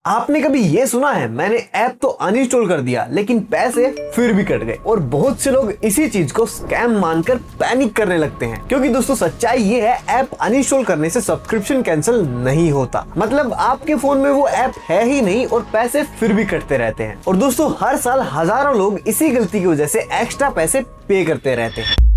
आपने कभी ये सुना है, मैंने ऐप तो अनइंस्टॉल कर दिया लेकिन पैसे फिर भी कट गए। और बहुत से लोग इसी चीज को स्कैम मानकर पैनिक करने लगते हैं, क्योंकि दोस्तों सच्चाई ये है, ऐप अनइंस्टॉल करने से सब्सक्रिप्शन कैंसिल नहीं होता। मतलब आपके फोन में वो ऐप है ही नहीं और पैसे फिर भी कटते रहते हैं। और दोस्तों हर साल हजारों लोग इसी गलती की वजह से एक्स्ट्रा पैसे पे करते रहते हैं।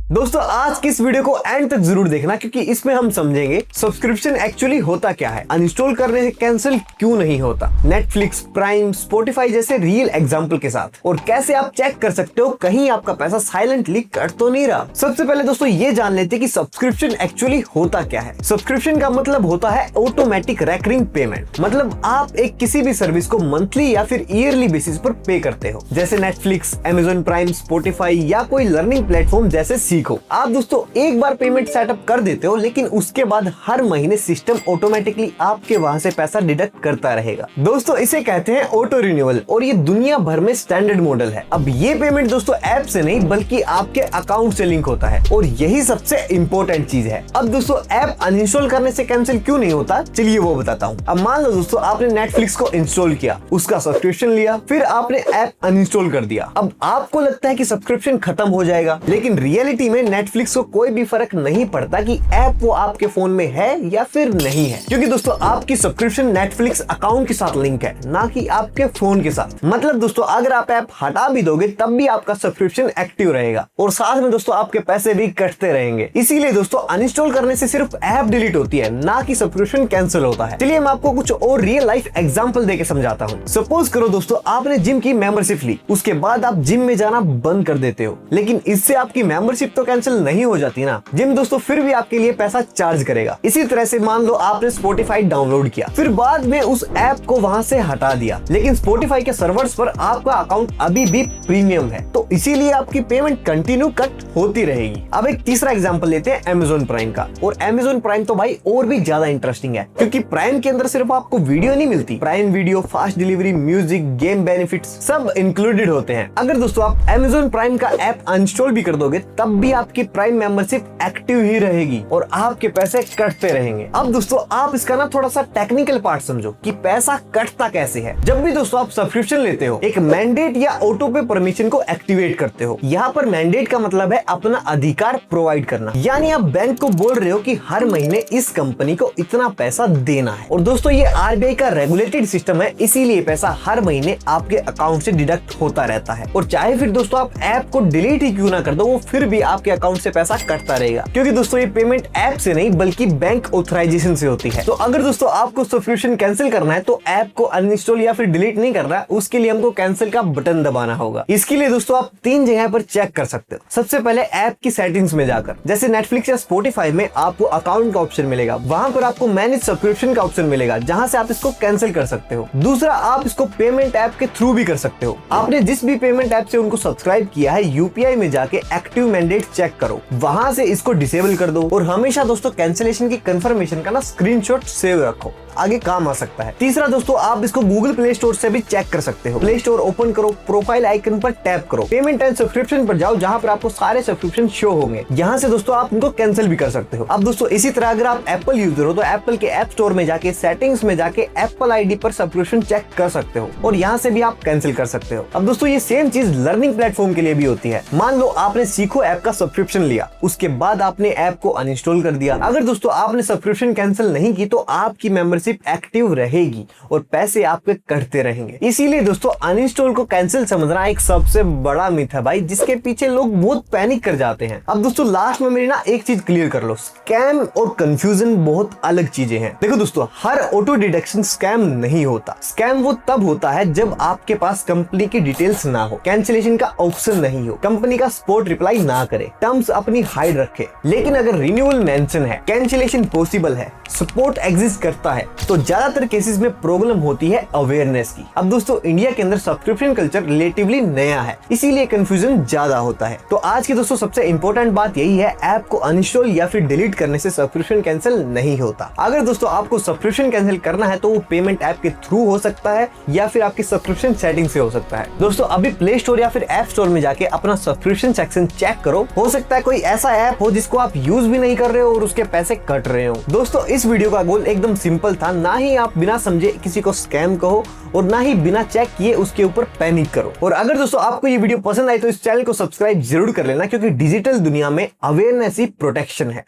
दोस्तों आज की इस वीडियो को एंड तक जरूर देखना, क्योंकि इसमें हम समझेंगे सब्सक्रिप्शन एक्चुअली होता क्या है, अनइंस्टॉल करने से कैंसिल क्यों नहीं होता, नेटफ्लिक्स, प्राइम, स्पॉटिफाई जैसे रियल एग्जांपल के साथ, और कैसे आप चेक कर सकते हो कहीं आपका पैसा साइलेंटली कट तो नहीं रहा। सबसे पहले दोस्तों ये जान लेते हैं कि सब्सक्रिप्शन एक्चुअली होता क्या है। सब्सक्रिप्शन का मतलब होता है ऑटोमेटिक रेकरिंग पेमेंट। मतलब आप एक किसी भी सर्विस को मंथली या फिर ईयरली बेसिस पर पे करते हो, जैसे नेटफ्लिक्स, अमेजॉन प्राइम, स्पॉटिफाई या कोई लर्निंग प्लेटफॉर्म जैसे आप दोस्तों एक बार पेमेंट सेटअप कर देते हो, लेकिन उसके बाद हर महीने सिस्टम ऑटोमेटिकली आपके वहां से पैसा डिडक्ट करता रहेगा। दोस्तों इसे कहते हैं ऑटो रिन्यूअल, और ये दुनिया भर में स्टैंडर्ड मॉडल है। अब ये पेमेंट दोस्तों ऐप से नहीं बल्कि आपके अकाउंट से लिंक होता है, और यही सबसे इंपॉर्टेंट चीज है। अब दोस्तों ऐप अनइंस्टॉल करने से कैंसिल क्यों नहीं होता, चलिए वो बताता हूँ। अब मान लो दोस्तों आपने नेटफ्लिक्स को इंस्टॉल किया, उसका सब्सक्रिप्शन लिया, फिर आपने ऐप अनइंस्टॉल कर दिया। अब आपको लगता है कि सब्सक्रिप्शन खत्म हो जाएगा, लेकिन रियलिटी में नेटफ्लिक्स को कोई भी फर्क नहीं पड़ता कि ऐप वो आपके फोन में है या फिर नहीं है, क्योंकि दोस्तों आपकी सब्सक्रिप्शन नेटफ्लिक्स अकाउंट के साथ लिंक है, ना कि आपके फोन के साथ। मतलब दोस्तों अगर आप ऐप हटा भी दोगे तब भी आपका सब्सक्रिप्शन एक्टिव रहेगा, और साथ में दोस्तों आपके पैसे भी कटते रहेंगे। इसीलिए दोस्तों अनइंस्टॉल करने से सिर्फ ऐप डिलीट होती है, ना कि सब्सक्रिप्शन कैंसिल होता है। चलिए मैं आपको कुछ और रियल लाइफ एग्जांपल देके समझाता हूँ। सपोज करो दोस्तों आपने जिम की मेंबरशिप ली, उसके बाद आप जिम में जाना बंद कर देते हो, लेकिन इससे आपकी मेंबरशिप तो कैंसिल नहीं हो जाती ना। जिम दोस्तों फिर भी आपके लिए पैसा चार्ज करेगा। इसी तरह से मान लो आपने स्पॉटिफाई डाउनलोड किया, फिर बाद में उस ऐप को वहां से हटा दिया, लेकिन स्पॉटिफाई के सर्वर्स पर आपका अकाउंट अभी भी प्रीमियम है, तो इसीलिए आपकी पेमेंट कंटिन्यू कट होती रहेगी। अब एक तीसरा एग्जांपल लेते हैं अमेजॉन प्राइम का। और अमेजॉन प्राइम तो भाई और भी ज्यादा इंटरेस्टिंग है, क्योंकि प्राइम के अंदर सिर्फ आपको वीडियो नहीं मिलती, prime video, fast delivery, music, game benefits सब इंक्लूडेड होते हैं। अगर दोस्तों आप अमेजॉन प्राइम का ऐप अनइंस्टॉल भी कर दोगे तब भी आपकी प्राइम मेंबरशिप एक्टिव ही रहेगी और आपके पैसे कटते रहेंगे। अब दोस्तों आप इसका ना थोड़ा सा टेक्निकल पार्ट समझो कि पैसा कटता कैसे है। जब भी दोस्तों आप सब्सक्रिप्शन लेते हो, एक मैंडेट या ऑटो पे परमिशन को एक्टिवेट करते हो। यहाँ पर मैंडेट का मतलब है अपना अधिकार प्रोवाइड करना, यानी आप बैंक को बोल रहे हो कि हर महीने इस कंपनी को इतना पैसा देना है। और दोस्तों ये आरबीआई का रेगुलेटेड सिस्टम है, इसीलिए पैसा हर महीने आपके अकाउंट से डिडक्ट होता रहता है। और चाहे फिर दोस्तों आप ऐप को डिलीट ही क्यों ना कर दो, वो फिर भी आपके अकाउंट से पैसा कटता रहेगा, क्योंकि दोस्तों ये पेमेंट ऐप से नहीं बल्कि बैंक ऑथराइजेशन से होती है। तो अगर दोस्तों आपको सब्सक्रिप्शन कैंसिल करना है तो ऐप को अनइंस्टॉल या फिर डिलीट नहीं करना है, उसके लिए हमको कैंसिल का बटन दबाना होगा। इसके लिए दोस्तों आप 3 जगह पर चेक कर सकते हो। सबसे पहले ऐप की सेटिंग्स में जाकर, जैसे नेटफ्लिक्स या स्पॉटिफाई में आपको अकाउंट का ऑप्शन मिलेगा, वहां पर आपको मैनेज सब्सक्रिप्शन का ऑप्शन मिलेगा, जहां से आप इसको कैंसिल कर सकते हो। दूसरा, आप इसको पेमेंट ऐप के थ्रू भी कर सकते हो। आपने जिस भी पेमेंट ऐप से उनको सब्सक्राइब किया है, यूपीआई में जाके एक्टिव मैंडेट चेक करो, वहां से इसको डिसेबल कर दो, और हमेशा दोस्तों कैंसिलेशन की कंफर्मेशन का ना स्क्रीनशॉट सेव रखो, आगे काम आ सकता है। तीसरा दोस्तों आप इसको गूगल प्ले स्टोर से भी चेक कर सकते हो। प्ले स्टोर ओपन करो, प्रोफाइल आइकन पर टैप करो, पेमेंट एंड सब्सक्रिप्शन पर जाओ, जहां पर आपको सारे सब्सक्रिप्शन शो होंगे। यहां से दोस्तों आप इनको कैंसिल भी कर सकते हो। अब दोस्तों इसी तरह अगर आप एप्पल यूजर हो तो एप्पल के ऐप स्टोर में जाके सेटिंग्स में जाके एप्पल आईडी पर सब्सक्रिप्शन चेक कर सकते हो, और यहाँ से भी आप कैंसिल कर सकते हो। अब दोस्तों ये सेम चीज लर्निंग प्लेटफॉर्म के लिए भी होती है। मान लो आपने सीखो ऐप का सब्सक्रिप्शन लिया, उसके बाद आपने ऐप को अनइंस्टॉल कर दिया। अगर दोस्तों आपने सब्सक्रिप्शन कैंसिल नहीं की तो आपकी मेंबरशिप एक्टिव रहेगी और पैसे आपके कटते रहेंगे। इसीलिए दोस्तों अनइंस्टॉल को कैंसिल समझना एक सबसे बड़ा मिथ है भाई, जिसके पीछे लोग बहुत पैनिक कर जाते हैं। अब दोस्तों लास्ट में मेरी ना एक चीज क्लियर कर लो, स्कैम और कंफ्यूजन बहुत अलग चीजें हैं। देखो दोस्तों हर ऑटो डिडक्शन स्कैम नहीं होता। स्कैम वो तब होता है जब आपके पास कंपनी की डिटेल्स ना हो, कैंसिलेशन का ऑप्शन नहीं हो, कंपनी का स्पॉट रिप्लाई ना करे, टर्म्स अपनी हाइड रखे। लेकिन अगर रिन्यूअल मेंशन है, कैंसिलेशन पॉसिबल है, सपोर्ट एग्जिस्ट करता है, तो ज्यादातर केसेस में प्रॉब्लम होती है अवेयरनेस की। अब दोस्तों इंडिया के अंदर सब्सक्रिप्शन कल्चर रिलेटिवली नया है, इसीलिए कंफ्यूजन ज्यादा होता है। तो आज की दोस्तों सबसे इंपॉर्टेंट बात यही है, ऐप को अनइंस्टॉल या फिर डिलीट करने से सब्सक्रिप्शन कैंसिल नहीं होता। अगर दोस्तों आपको सब्सक्रिप्शन कैंसिल करना है तो वो पेमेंट ऐप के थ्रू हो सकता है या फिर आपकी सब्सक्रिप्शन सेटिंग से हो सकता है। दोस्तों अभी प्ले स्टोर या फिर ऐप स्टोर में जाके अपना सब्सक्रिप्शन सेक्शन चेक करो, हो सकता है कोई ऐसा ऐप हो जिसको आप यूज भी नहीं कर रहे हो और उसके पैसे कट रहे हो। दोस्तों इस वीडियो का गोल एकदम सिंपल था, ना ही आप बिना समझे किसी को स्कैम कहो और ना ही बिना चेक किए उसके ऊपर पैनिक करो। और अगर दोस्तों आपको ये वीडियो पसंद आई तो इस चैनल को सब्सक्राइब जरूर कर लेना, क्योंकि डिजिटल दुनिया में अवेयरनेस ही प्रोटेक्शन है।